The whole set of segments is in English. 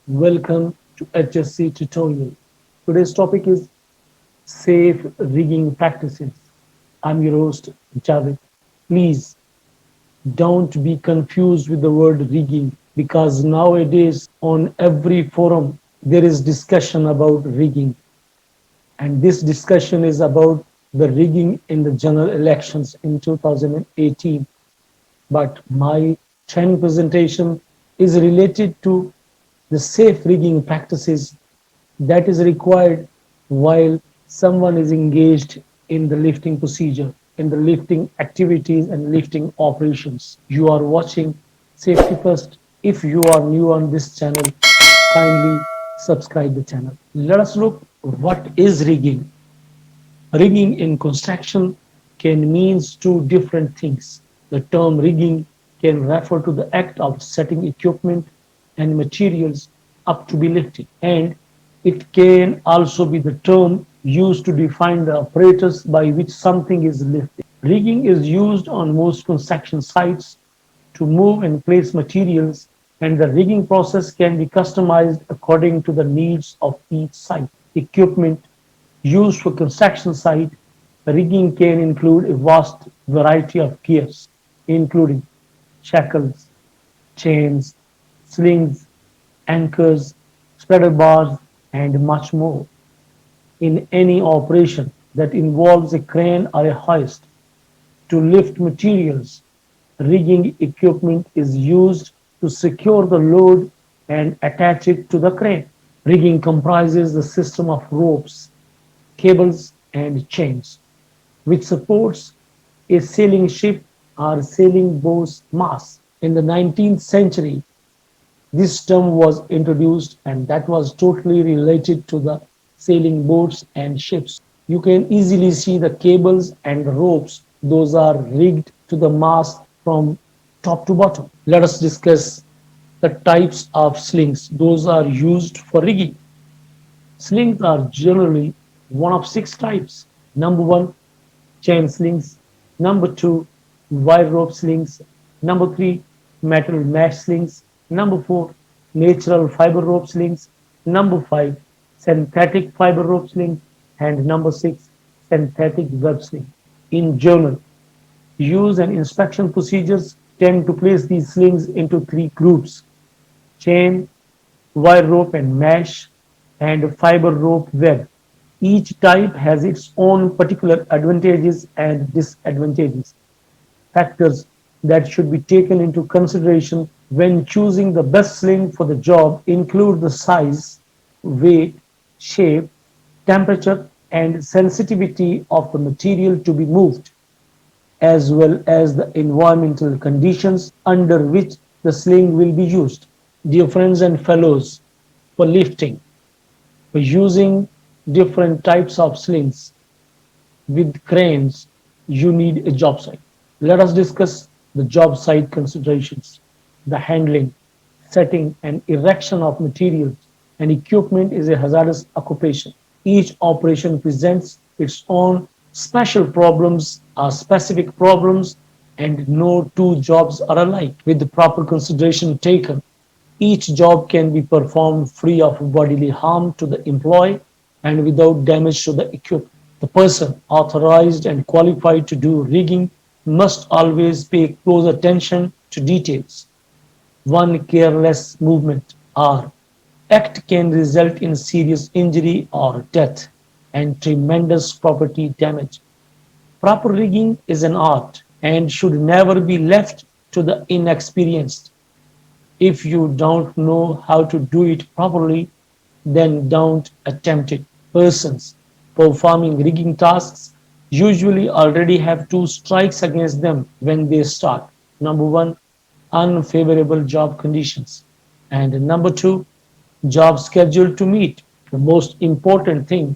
Welcome to HSC tutorial. Today's topic is safe rigging practices. I'm your host Javed. Please don't be confused with the word rigging because nowadays on every forum there is discussion about rigging, and this discussion is about the rigging in the general elections in 2018. But my training presentation is related to the safe rigging practices that is required while someone is engaged in the lifting procedure, in the lifting activities and lifting operations. You are watching Safety First. If you are new on this channel, kindly subscribe the channel. Let us look what is rigging. Rigging in construction can mean two different things. The term rigging can refer to the act of setting equipment and materials up to be lifted, and it can also be the term used to define the apparatus by which something is lifted. Rigging is used on most construction sites to move and place materials, and the rigging process can be customized according to the needs of each site. Equipment used for construction site rigging can include a vast variety of gears, including shackles, chains, slings, anchors, spreader bars, and much more. In any operation that involves a crane or a hoist to lift materials, rigging equipment is used to secure the load and attach it to the crane. Rigging comprises the system of ropes, cables, and chains, which supports a sailing ship or sailing boat's mast. In the 19th century, this term was introduced, and that was totally related to the sailing boats and ships. You can easily see the cables and ropes. Those are rigged to the mast from top to bottom. Let us discuss the types of slings. Those are used for rigging. Slings are generally one of six types. Number one, chain slings. Number two, wire rope slings. Number three, metal mesh slings. Number four, natural fiber rope slings. Number five, synthetic fiber rope slings. And number six, synthetic web sling. In general, use and inspection procedures tend to place these slings into three groups: chain, wire rope and mesh, and fiber rope web. Each type has its own particular advantages and disadvantages. Factors that should be taken into consideration when choosing the best sling for the job include the size, weight, shape, temperature, and sensitivity of the material to be moved, as well as the environmental conditions under which the sling will be used. Dear friends and fellows, for lifting, for using different types of slings with cranes, you need a job site. Let us discuss the job site considerations. The handling, setting, and erection of materials and equipment is a hazardous occupation. Each operation presents its own special problems or specific problems, and no two jobs are alike. With the proper consideration taken, each job can be performed free of bodily harm to the employee and without damage to the equipment. The person authorized and qualified to do rigging must always pay close attention to details. One careless movement or act can result in serious injury or death and tremendous property damage. Proper rigging is an art and should never be left to the inexperienced. If you don't know how to do it properly, then don't attempt it. Persons performing rigging tasks usually already have two strikes against them when they start. Number one, unfavorable job conditions. And number two, job schedule to meet. The most important thing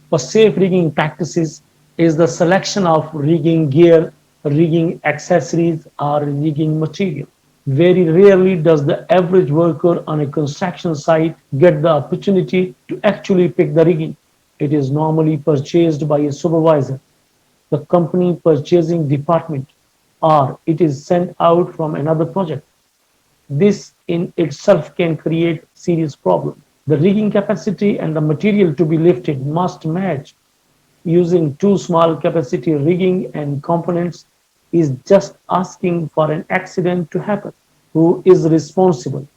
for safe rigging practices is the selection of rigging gear, rigging accessories, or rigging material. Very rarely does the average worker on a construction site get the opportunity to actually pick the rigging. It is normally purchased by a supervisor, the company purchasing department, or it is sent out from another project. This in itself can create serious problems. The rigging capacity and the material to be lifted must match. Using too small capacity rigging and components is just asking for an accident to happen. Who is responsible?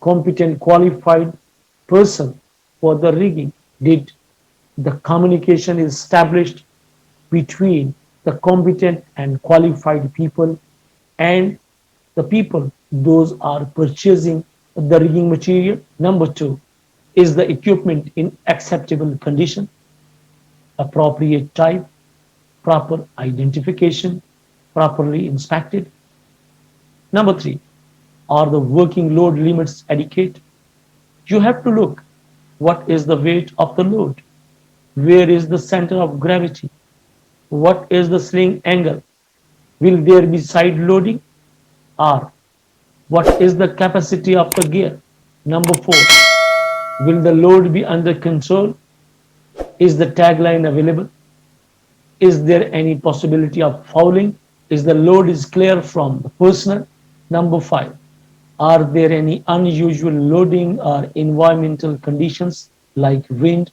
Competent, qualified person for the rigging? Did the communication is established between the competent and qualified people and the people those are purchasing the rigging material? Number two, is the equipment in acceptable condition, appropriate type, proper identification, properly inspected? Number three, are the working load limits adequate? You have to look what is the weight of the load, where is the center of gravity, what is the sling angle, will there be side loading, or what is the capacity of the gear? Number four, will the load be under control? Is the tagline available? Is there any possibility of fouling? Is the load is clear from the personnel? Number five, are there any unusual loading or environmental conditions like wind,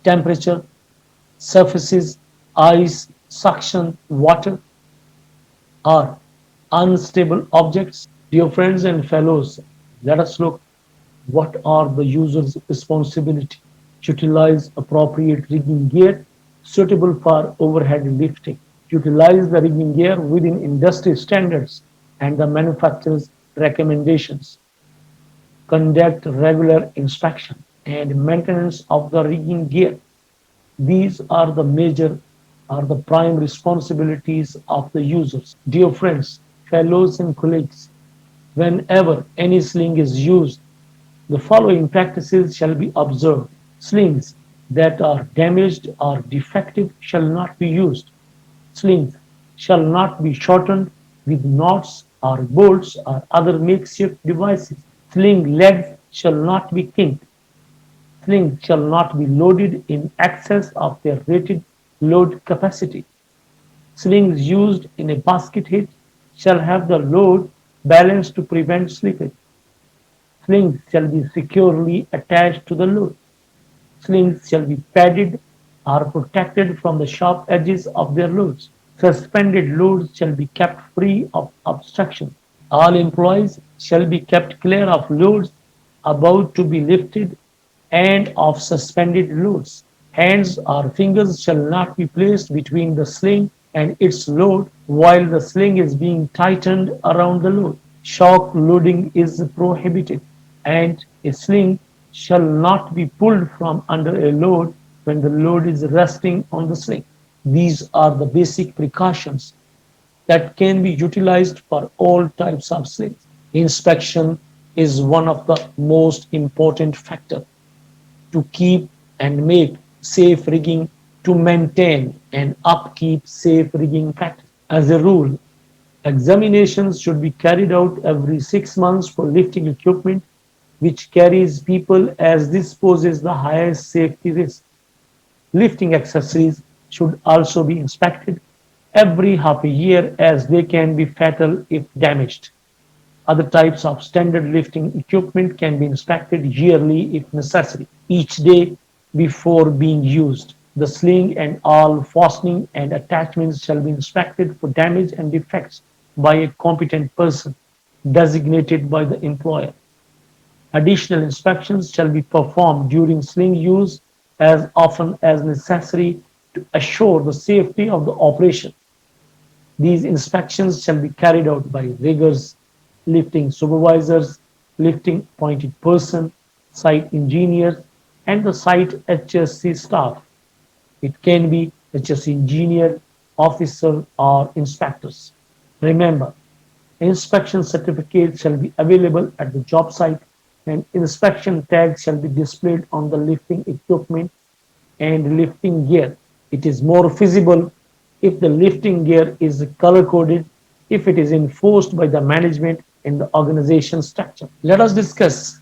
temperature, surfaces, ice, suction, water, or unstable objects? Dear friends and fellows, let us look what are the user's responsibility. Utilize appropriate rigging gear suitable for overhead lifting. Utilize the rigging gear within industry standards and the manufacturer's recommendations. Conduct regular inspection and maintenance of the rigging gear. These are the prime responsibilities of the users. Dear friends, fellows and colleagues, whenever any sling is used, the following practices shall be observed. Slings that are damaged or defective shall not be used. Slings shall not be shortened with knots or bolts or other makeshift devices. Sling legs shall not be kinked. Slings shall not be loaded in excess of their rated load capacity. Slings used in a basket hitch shall have the load balanced to prevent slippage. Slings shall be securely attached to the load. Slings shall be padded or protected from the sharp edges of their loads. Suspended loads shall be kept free of obstruction. All employees shall be kept clear of loads about to be lifted and of suspended loads. Hands or fingers shall not be placed between the sling and its load while the sling is being tightened around the load. Shock loading is prohibited, and a sling shall not be pulled from under a load when the load is resting on the sling. These are the basic precautions that can be utilized for all types of slings. Inspection is one of the most important factors to keep and make safe rigging, to maintain and upkeep safe rigging practice. As a rule, examinations should be carried out every 6 months for lifting equipment which carries people, as this poses the highest safety risk. Lifting accessories should also be inspected every half a year as they can be fatal if damaged. Other types of standard lifting equipment can be inspected yearly if necessary. Each day before being used, the sling and all fastening and attachments shall be inspected for damage and defects by a competent person designated by the employer. Additional inspections shall be performed during sling use as often as necessary to assure the safety of the operation. These inspections shall be carried out by riggers, lifting supervisors, lifting appointed person, site engineers, and the site HSC staff. It can be HSC engineer, officer, or inspectors. Remember, inspection certificates shall be available at the job site, and inspection tags shall be displayed on the lifting equipment and lifting gear. It is more feasible if the lifting gear is color coded, if it is enforced by the management and the organization structure. Let us discuss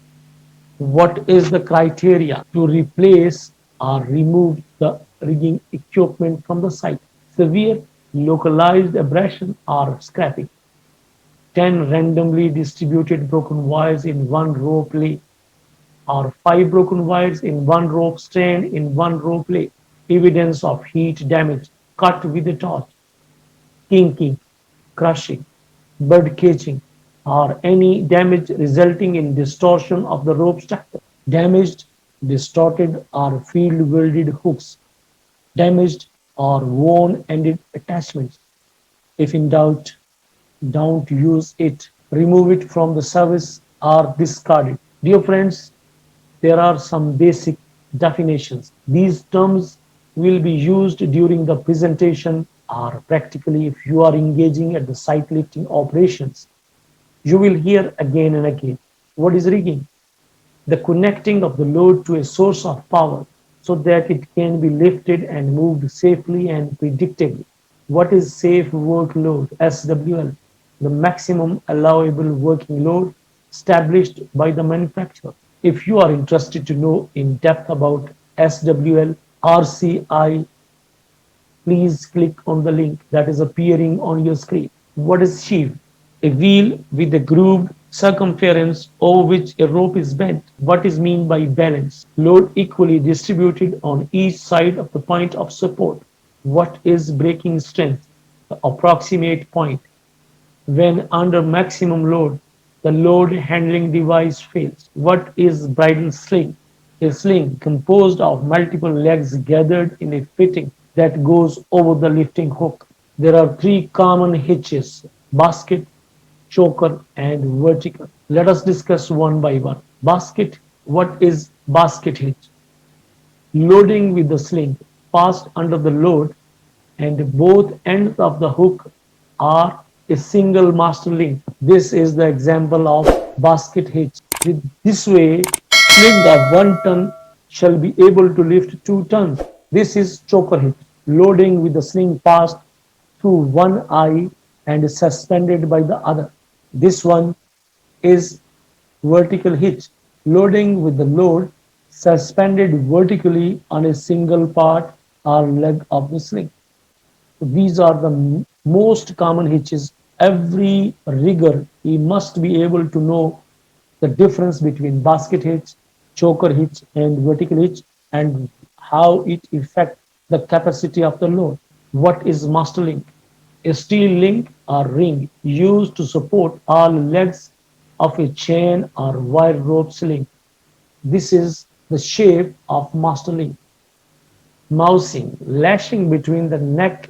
what is the criteria to replace or remove the rigging equipment from the site. Severe localized abrasion or scrapping. 10 randomly distributed broken wires in one rope lay, or 5 broken wires in one rope strand in one rope lay. Evidence of heat damage, cut with a torch, kinking, crushing, bird caging, or any damage resulting in distortion of the rope structure. Damaged, distorted, or field welded hooks. Damaged or worn ended attachments. If in doubt, don't use it. Remove it from the service or discard it. Dear friends, there are some basic definitions. These terms will be used during the presentation or practically if you are engaging at the site lifting operations. You will hear again and again. What is rigging? The connecting of the load to a source of power so that it can be lifted and moved safely and predictably. What is safe work load? SWL, the maximum allowable working load established by the manufacturer. If you are interested to know in depth about SWL, RCI, please click on the link that is appearing on your screen. What is sheave? A wheel with a grooved circumference over which a rope is bent. What is meant by balance? Load equally distributed on each side of the point of support. What is breaking strength? The approximate point. When under maximum load, the load handling device fails. What is bridle sling? A sling composed of multiple legs gathered in a fitting that goes over the lifting hook. There are three common hitches: basket, choker, and vertical. Let us discuss one by one. Basket. What is basket hitch? Loading with the sling passed under the load and both ends of the hook are a single master link. This is the example of basket hitch. With this way, sling of 1 ton shall be able to lift 2 tons. This is choker hitch. Loading with the sling passed through one eye and suspended by the other. This one is vertical hitch. Loading with the load suspended vertically on a single part or leg of the sling. These are the most common hitches. Every rigger, he must be able to know the difference between basket hitch, choker hitch, and vertical hitch, and how it affects the capacity of the load. What is master link? A steel link or ring used to support all legs of a chain or wire rope sling. This is the shape of master link. Mousing, lashing between the neck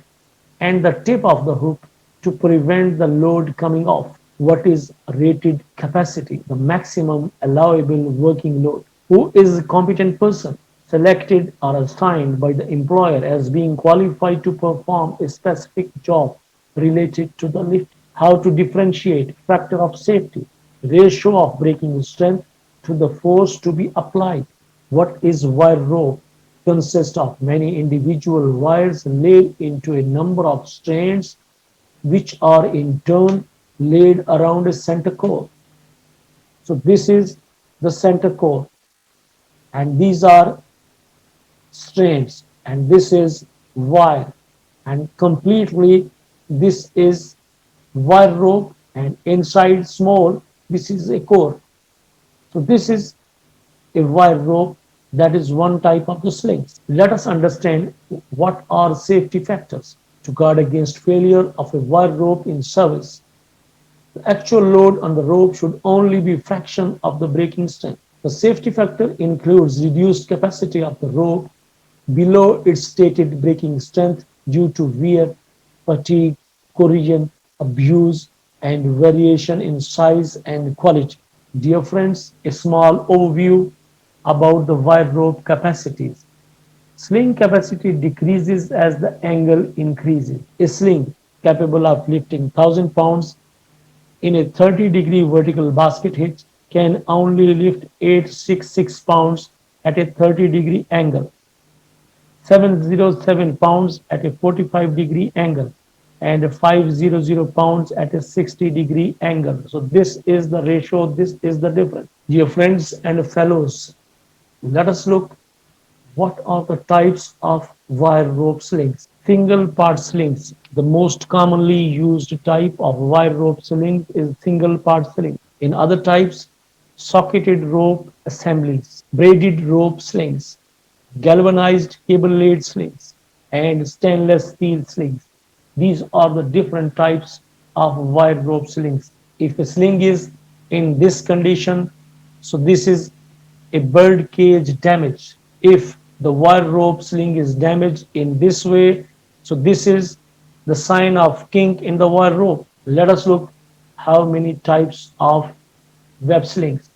and the tip of the hook to prevent the load coming off. What is rated capacity? The maximum allowable working load. Who is a competent person selected or assigned by the employer as being qualified to perform a specific job related to the lift? How to differentiate factor of safety, ratio of breaking strength to the force to be applied. What is wire rope? Consists of many individual wires laid into a number of strands which are in turn laid around a center core. So this is the center core and these are strands and this is wire and completely this is wire rope and inside small this is a core. So this is a wire rope, that is one type of the slings. Let us understand what are safety factors to guard against failure of a wire rope in service. The actual load on the rope should only be a fraction of the breaking strength. The safety factor includes reduced capacity of the rope below its stated breaking strength due to wear, fatigue, corrosion, abuse, and variation in size and quality. Dear friends, a small overview about the wire rope capacities. Sling capacity decreases as the angle increases. A sling capable of lifting 1,000 pounds in a 30-degree vertical basket hitch can only lift 866 pounds at a 30-degree angle, 707 pounds at a 45-degree angle, and 500 pounds at a 60-degree angle. So this is the ratio, this is the difference. Dear friends and fellows, let us look what are the types of wire rope slings. Single part slings. The most commonly used type of wire rope sling is single part sling. In other types, socketed rope assemblies, braided rope slings, galvanized cable laid slings, and stainless steel slings. These are the different types of wire rope slings. If a sling is in this condition, so this is a bird cage damage. If the wire rope sling is damaged in this way, so this is the sign of kink in the wire rope. Let us look how many types of web slings.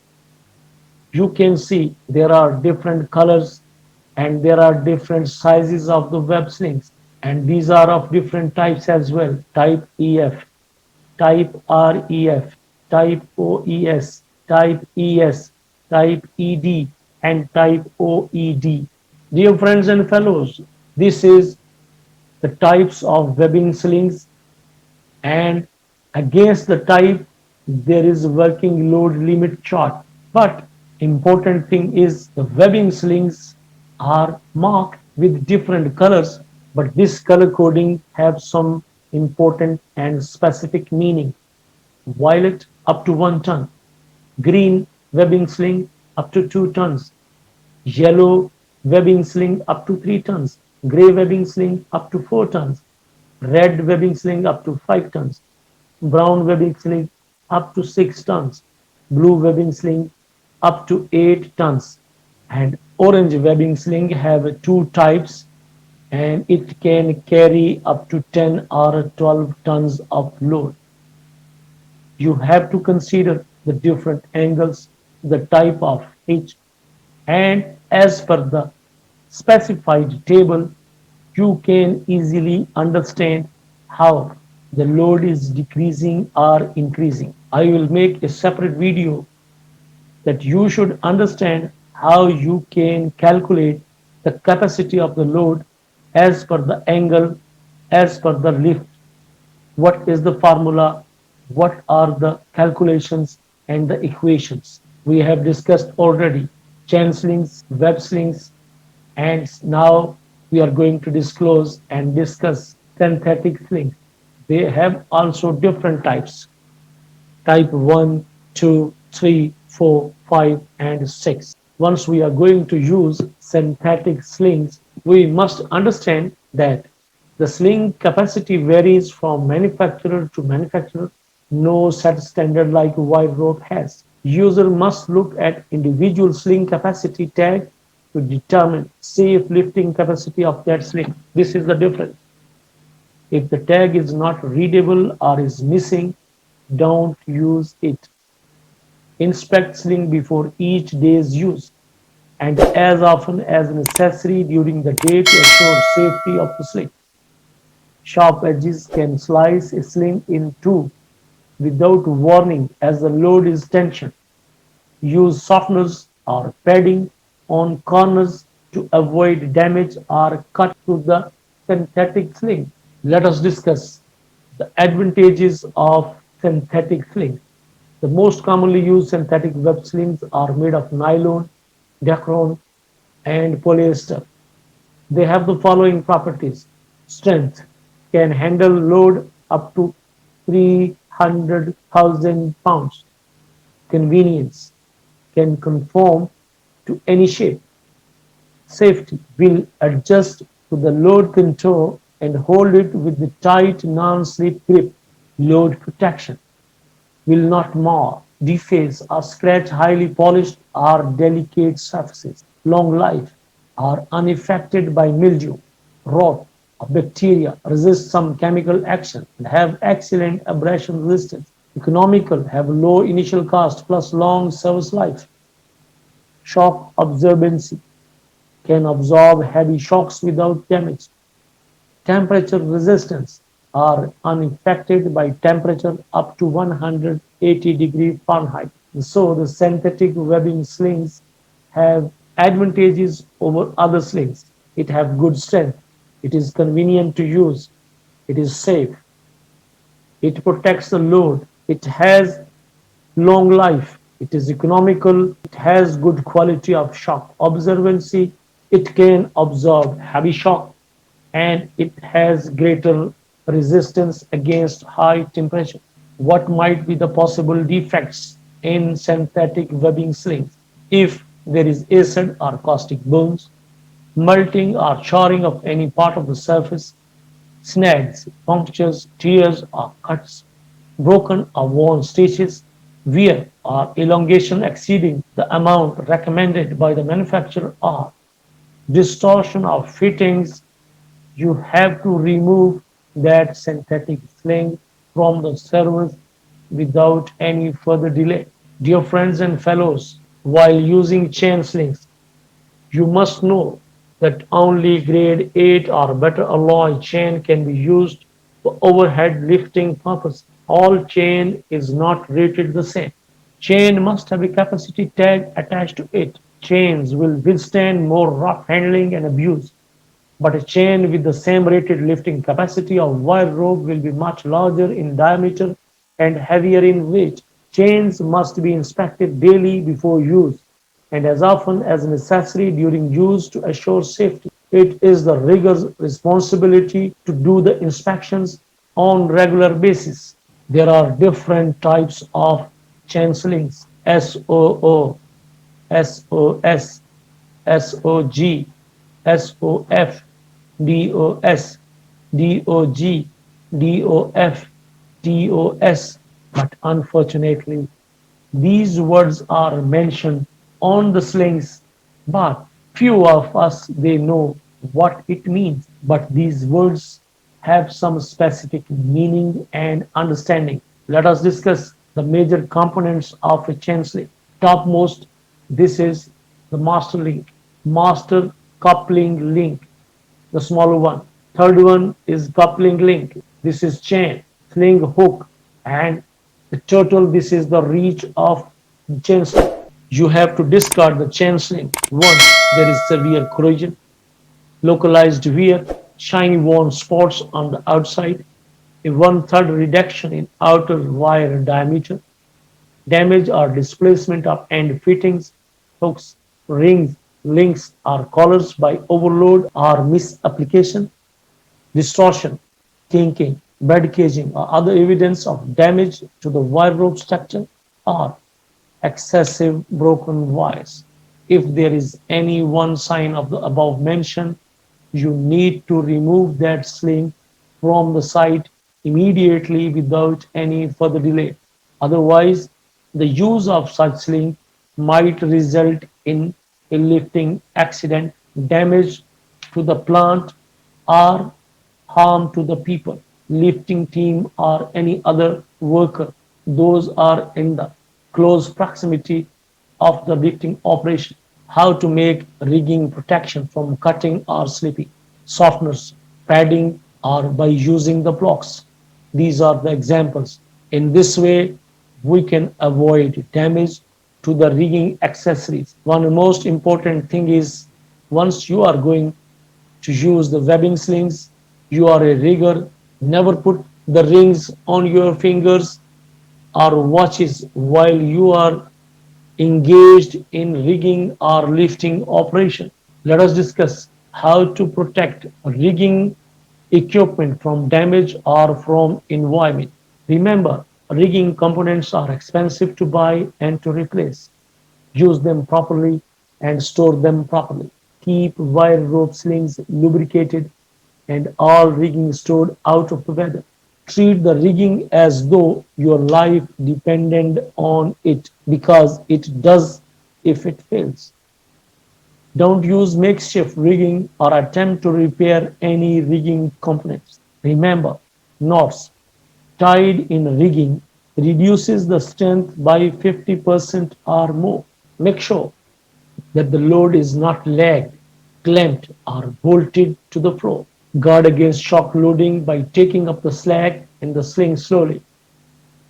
You can see there are different colors and there are different sizes of the web slings, and these are of different types as well. Type EF, type REF, type OES, type ES, type ED, and type OED. Dear friends and fellows, this is the types of webbing slings, and against the type there is working load limit chart. But important thing is the webbing slings are marked with different colors, but this color coding have some important and specific meaning. Violet up to 1 ton, green webbing sling up to 2 tons, yellow webbing sling up to 3 tons, gray webbing sling up to 4 tons, red webbing sling up to 5 tons, brown webbing sling up to 6 tons, blue webbing sling up to 8 tons, and orange webbing sling have two types, and it can carry up to 10 or 12 tons of load. You have to consider the different angles, the type of hitch, and as per the specified table, you can easily understand how the load is decreasing or increasing. I will make a separate video that you should understand how you can calculate the capacity of the load as per the angle, as per the lift. What is the formula? What are the calculations and the equations? We have discussed already chain slings, web slings, and now we are going to disclose and discuss synthetic slings. They have also different types. Type 1, 2, 3, 4, 5, and 6. Once we are going to use synthetic slings, we must understand that the sling capacity varies from manufacturer to manufacturer. No set standard like wire rope has. User must look at individual sling capacity tag to determine safe lifting capacity of that sling. This is the difference. If the tag is not readable or is missing, don't use it. Inspect sling before each day's use and as often as necessary during the day to assure safety of the sling. Sharp edges can slice a sling in two without warning as the load is tension. Use softeners or padding on corners to avoid damage or cut through the synthetic sling. Let us discuss the advantages of synthetic slings. The most commonly used synthetic web slings are made of nylon, dacron, and polyester. They have the following properties. Strength can handle load up to 300,000 pounds. Convenience can conform to any shape. Safety will adjust to the load control and hold it with the tight non-slip grip. Load protection will not mar, deface, or scratch highly polished or delicate surfaces. Long life are unaffected by mildew, rot, or bacteria, resist some chemical action, and have excellent abrasion resistance. Economical, have low initial cost plus long service life. Shock absorbency can absorb heavy shocks without damage. Temperature resistance are unaffected by temperature up to 180 degrees Fahrenheit. So the synthetic webbing slings have advantages over other slings. It have good strength. It is convenient to use. It is safe. It protects the load. It has long life. It is economical. It has good quality of shock absorbency. It can absorb heavy shock. and it has greater resistance against high temperature. What might be the possible defects in synthetic webbing slings? If there is acid or caustic burns, melting or charring of any part of the surface, snags, punctures, tears or cuts, broken or worn stitches, wear or elongation exceeding the amount recommended by the manufacturer, or distortion of fittings, you have to remove that synthetic sling from the service without any further delay. Dear friends and fellows, while using chain slings, you must know that only grade 8 or better alloy chain can be used for overhead lifting purposes. All chain is not rated the same. Chain must have a capacity tag attached to it. Chains will withstand more rough handling and abuse, but a chain with the same rated lifting capacity of wire rope will be much larger in diameter and heavier in weight. Chains must be inspected daily before use and as often as necessary during use to assure safety. It is the rigger's responsibility to do the inspections on regular basis. There are different types of chain slings: SOO, SOS, SOG, SOF, DOS, DOG, DOF, TOS. But unfortunately, these words are mentioned on the slings, but few of us they know what it means. But these words have some specific meaning and understanding. Let us discuss the major components of a chain sling. Topmost, this is the master link, master coupling link, the smaller one. Third one is coupling link. This is chain, sling hook, and the total. This is the reach of chain sling. You have to discard the chain sling once there is severe corrosion, localized wear, shiny worn spots on the outside, a one-third reduction in outer wire diameter, damage or displacement of end fittings, hooks, rings, links, or collars by overload or misapplication, distortion, kinking, bed caging, or other evidence of damage to the wire rope structure, or excessive broken wires. If there is any one sign of the above mentioned, you need to remove that sling from the site immediately without any further delay. Otherwise, the use of such sling might result in a lifting accident, damage to the plant, or harm to the people, lifting team, or any other worker. Those are in the close proximity of the lifting operation. How to make rigging protection from cutting or slipping. Softeners, padding, or by using the blocks. These are the examples. In this way, we can avoid damage to the rigging accessories. One most important thing is, once you are going to use the webbing slings, you are a rigger. Never put the rings on your fingers or watches while you are engaged in rigging or lifting operation. Let us discuss how to protect rigging equipment from damage or from environment. Remember, rigging components are expensive to buy and to replace. Use them properly and store them properly. Keep wire rope slings lubricated and all rigging stored out of the weather. Treat the rigging as though your life depended on it, because it does if it fails. Don't use makeshift rigging or attempt to repair any rigging components. Remember, knots tied in rigging reduces the strength by 50% or more. Make sure that the load is not lagged, clamped, or bolted to the floor. Guard against shock loading by taking up the slack in the sling slowly.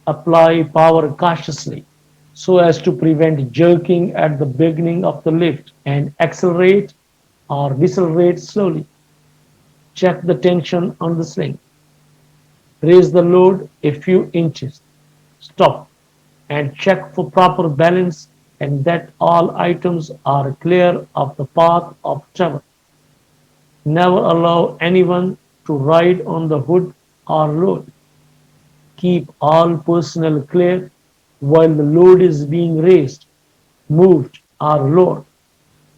Apply power cautiously so as to prevent jerking at the beginning of the lift, and accelerate or decelerate slowly. Check the tension on the sling. Raise the load a few inches. Stop and check for proper balance and that all items are clear of the path of travel. Never allow anyone to ride on the hood or load. Keep all personnel clear while the load is being raised, moved, or lowered.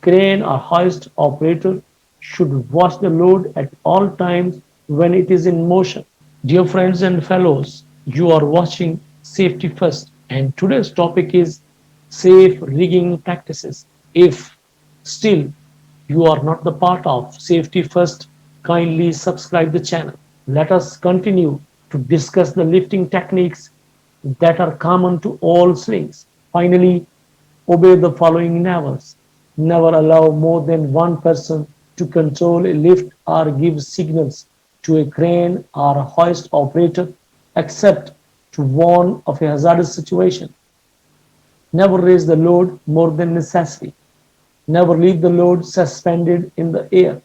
Crane or hoist operator should watch the load at all times when it is in motion. Dear friends and fellows, you are watching Safety First, and today's topic is safe rigging practices. If still you are not the part of Safety First, kindly subscribe the channel. Let us continue to discuss the lifting techniques that are common to all slings. Finally, obey the following navels. Never allow more than one person to control a lift or give signals to a crane or a hoist operator except to warn of a hazardous situation. Never raise the load more than necessary. Never leave the load suspended in the air.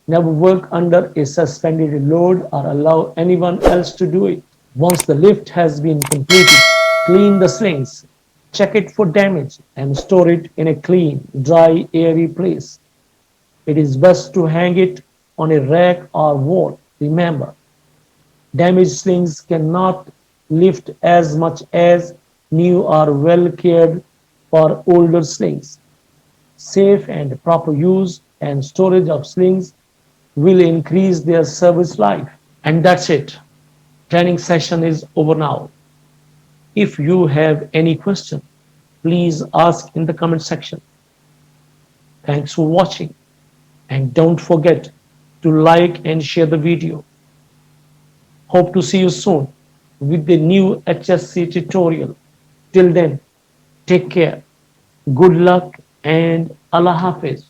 Never work under a suspended load or allow anyone else to do it. Once the lift has been completed, clean the slings, check it for damage, and store it in a clean, dry, airy place. It is best to hang it on a rack or wall. Remember, damaged slings cannot lift as much as new or well cared for older slings. Safe and proper use and storage of slings will increase their service life. And that's it. Training session is over now. If you have any question, please ask in the comment section. Thanks for watching and don't forget to like and share the video. Hope to see you soon with the new HSC tutorial. Till then, take care. Good luck and Allah Hafiz.